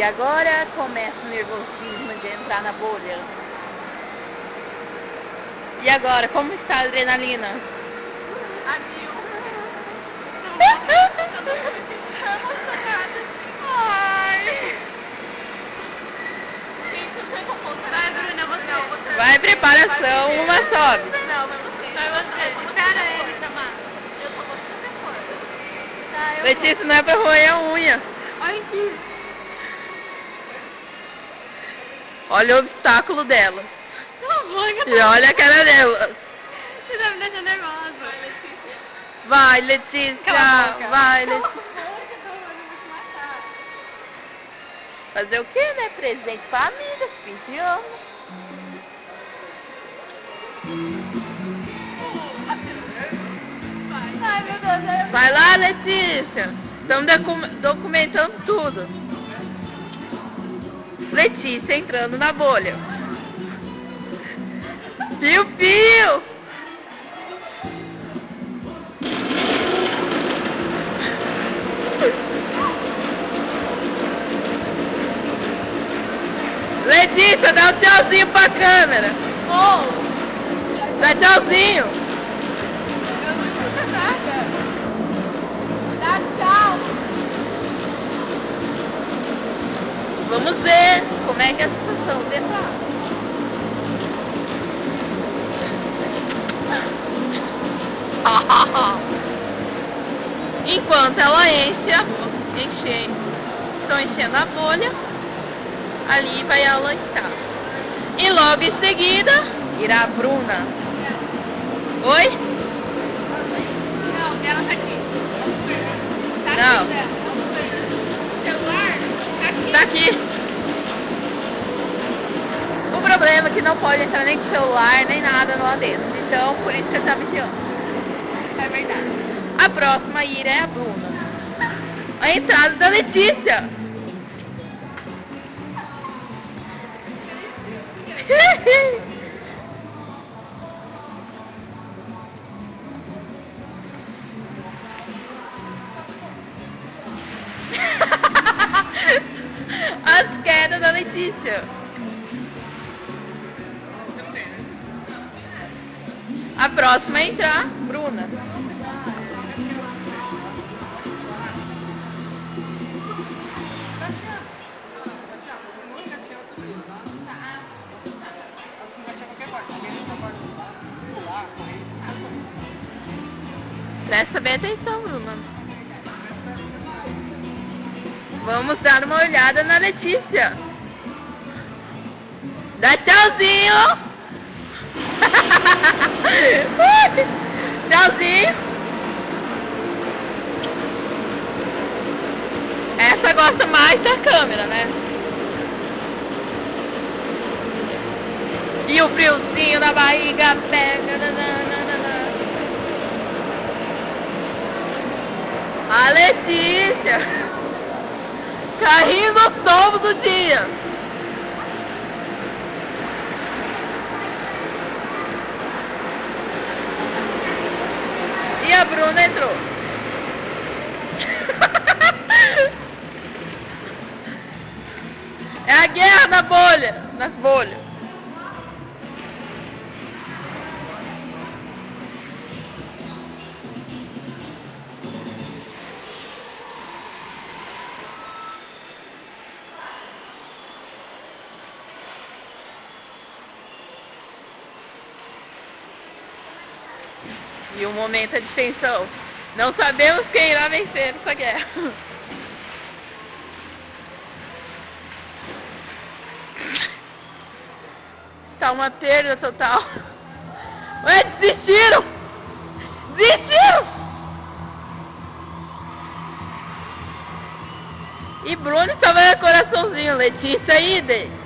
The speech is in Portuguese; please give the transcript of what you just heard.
E agora começa o nervosismo de entrar na bolha. E agora, como está a adrenalina? A mil. Ai. Vai, Bruna, você. Vai, preparação, uma sobe. Não, vai você. Vai você. Espera ele chamar. Eu só vou te depois. Tá, eu Letícia, não é pra roer a unha. Olha aqui. Olha o obstáculo dela. Cala a boca. E olha a cara dela. Você tá me deixando nervosa. Vai, Letícia. Cala a boca. Vai, Cala a Letícia. boca, eu vou te matar. Fazer o quê, né? Presente pra amiga, 20 anos. Ai, meu Deus. Vai lá, Letícia. Estamos documentando tudo. Letícia entrando na bolha. Piu, piu. Letícia, dá um tchauzinho pra câmera. Oh. Dá tchauzinho. Eu não escuto nada. Dá tchau. Vamos ver como é que é a situação dentro lá. Enquanto ela estão enchendo a bolha, ali vai ela lançar. E logo em seguida irá a Bruna. Oi? Não, ela tá aqui. Tá Não. aqui, Zé. O celular tá aqui. Tá aqui. O problema é que não pode entrar nem com celular, nem nada lá dentro. Então, por isso que eu tava enfiando. É verdade. A próxima a ir é a Bruna. A entrada da Letícia. As quedas da Letícia. A próxima a entrar, Bruna. Presta bem atenção, Bruna. Vamos dar uma olhada na Letícia. Dá tchauzinho. Tchauzinho. Essa gosta mais da câmera, né? E o friozinho na barriga pega. A Letícia. Carrinho do topo do dia. E a Bruna entrou. É a guerra na bolha, nas bolhas. E o momento é de tensão. Não sabemos quem irá vencer essa guerra. Tá uma perda total. Ué, desistiram! Desistiram! E Bruno estava no coraçãozinho. Letícia, idem.